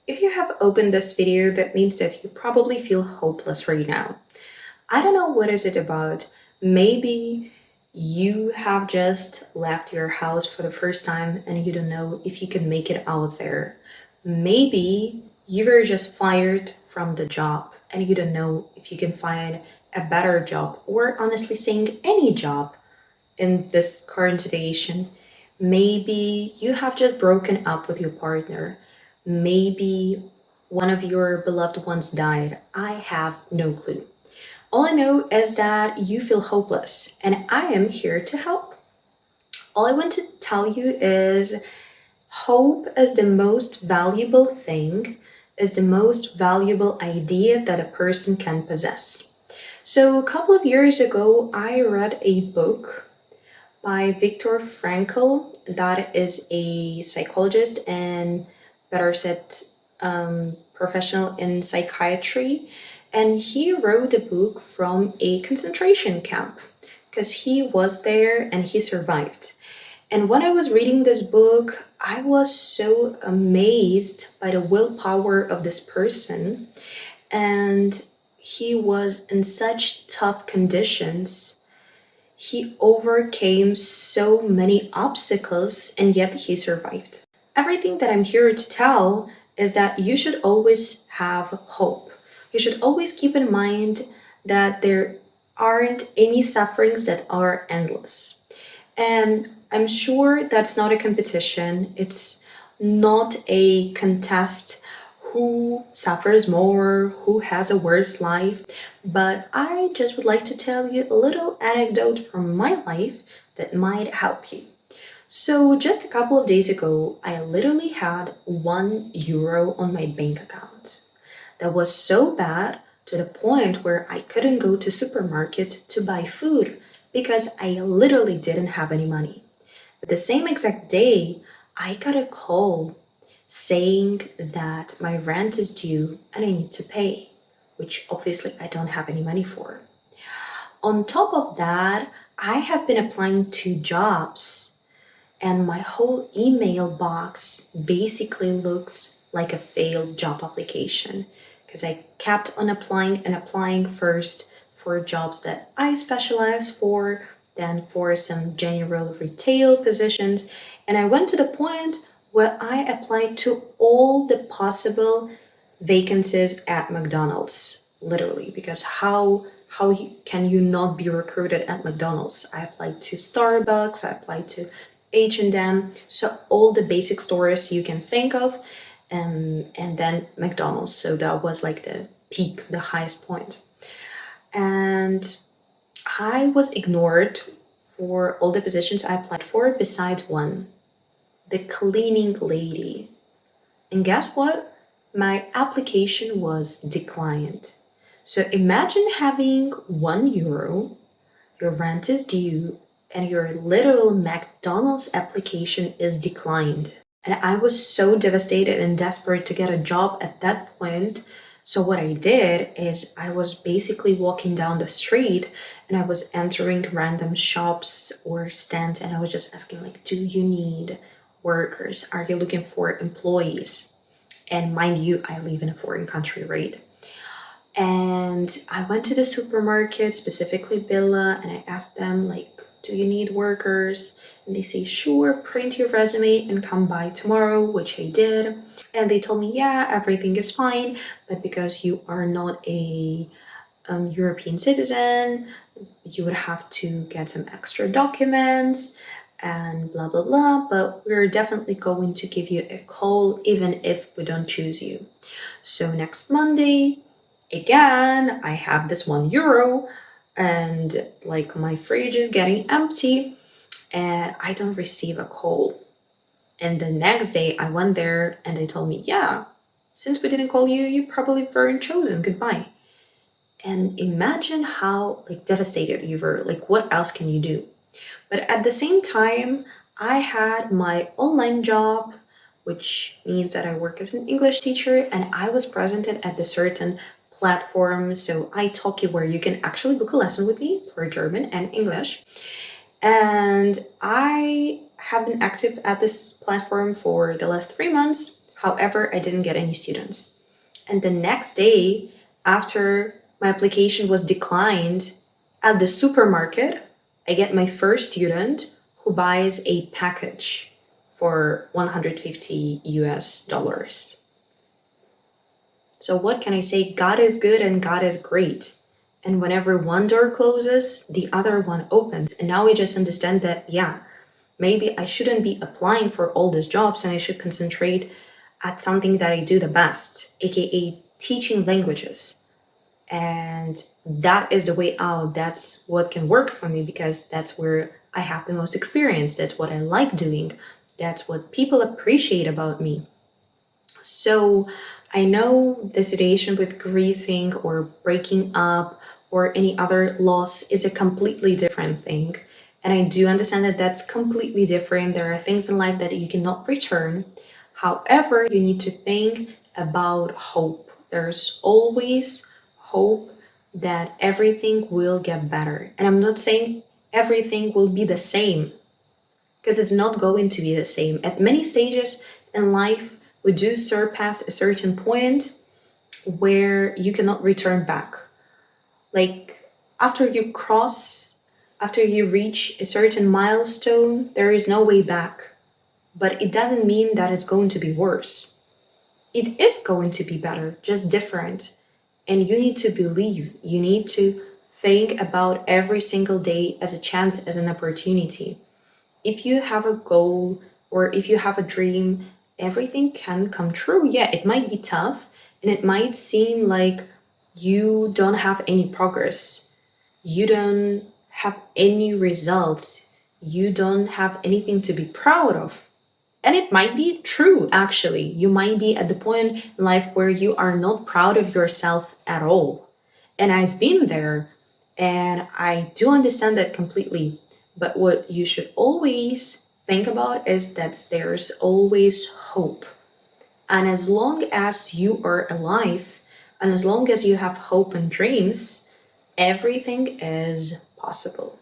If you have opened this video, that means that you probably feel hopeless right now. I don't know what is it about. Maybe you have just left your house for the first time and you don't know if you can make it out there. Maybe you were just fired from the job and you don't know if you can find a better job, or honestly saying any job in this current situation. Maybe you have just broken up with your partner. Maybe one of your beloved ones died. I have no clue. All I know is that you feel hopeless, and I am here to help. All I want to tell you is hope is the most valuable thing, is the most valuable idea that a person can possess. So, a couple of years ago, I read a book by Viktor Frankl, that is a psychologist and better said, professional in psychiatry. And he wrote the book from a concentration camp because he was there and he survived. And when I was reading this book, I was so amazed by the willpower of this person. And he was in such tough conditions. He overcame so many obstacles and yet he survived. Everything that I'm here to tell is that you should always have hope. You should always keep in mind that there aren't any sufferings that are endless. And I'm sure that's not a competition. It's not a contest who suffers more, who has a worse life. But I just would like to tell you a little anecdote from my life that might help you. So, just a couple of days ago, I literally had €1 on my bank account. That was so bad to the point where I couldn't go to supermarket to buy food because I literally didn't have any money. But the same exact day, I got a call saying that my rent is due and I need to pay, which obviously I don't have any money for. On top of that, I have been applying to jobs and my whole email box basically looks like a failed job application because I kept on applying and applying first for jobs that I specialize for, then for some general retail positions, and I went to the point where I applied to all the possible vacancies at McDonald's, literally, because can you not be recruited at McDonald's? I applied to Starbucks, I applied to H&M, so all the basic stores you can think of, and then McDonald's. So that was like the peak, the highest point. And I was ignored for all the positions I applied for besides one, the cleaning lady. And guess what? My application was declined. So imagine having €1, your rent is due, and your literal McDonald's application is declined. And I was so devastated and desperate to get a job at that point. So what I did is I was basically walking down the street and I was entering random shops or stands and I was just asking like, do you need workers? Are you looking for employees? And mind you, I live in a foreign country, right? And I went to the supermarket, specifically Billa, and I asked them like, do you need workers? And they say, sure, print your resume and come by tomorrow, which I did. And they told me, yeah, everything is fine, but because you are not a European citizen, you would have to get some extra documents and blah blah blah, but we're definitely going to give you a call even if we don't choose you. So next Monday, again, I have this €1 and like my fridge is getting empty and I don't receive a call. And the next day I went there and they told me, yeah, since we didn't call you, you probably weren't chosen. Goodbye. And imagine how like devastated you were. Like, what else can you do? But at the same time, I had my online job, which means that I work as an English teacher, and I was presented at the certain platform, so italki, where you can actually book a lesson with me for German and English. And I have been active at this platform for the last 3 months. However, I didn't get any students. And the next day, after my application was declined at the supermarket, I get my first student who buys a package for 150 US dollars. So, what can I say? God is good and God is great. And whenever one door closes, the other one opens. And now we just understand that, yeah, maybe I shouldn't be applying for all these jobs and I should concentrate at something that I do the best, aka teaching languages. And that is the way out. That's what can work for me because that's where I have the most experience. That's what I like doing. That's what people appreciate about me. So I know the situation with grieving or breaking up or any other loss is a completely different thing. And I do understand that that's completely different. There are things in life that you cannot return. However, you need to think about hope. There's always hope that everything will get better. And I'm not saying everything will be the same because it's not going to be the same. At many stages in life, we do surpass a certain point where you cannot return back. Like after you reach a certain milestone, there is no way back. But it doesn't mean that it's going to be worse. It is going to be better, just different. And you need to believe, you need to think about every single day as a chance, as an opportunity. If you have a goal or if you have a dream, everything can come true. Yeah, it might be tough and it might seem like you don't have any progress. You don't have any results. You don't have anything to be proud of. And it might be true, actually. You might be at the point in life where you are not proud of yourself at all. And I've been there, and I do understand that completely. But what you should always think about is that there's always hope. And as long as you are alive, and as long as you have hope and dreams, everything is possible.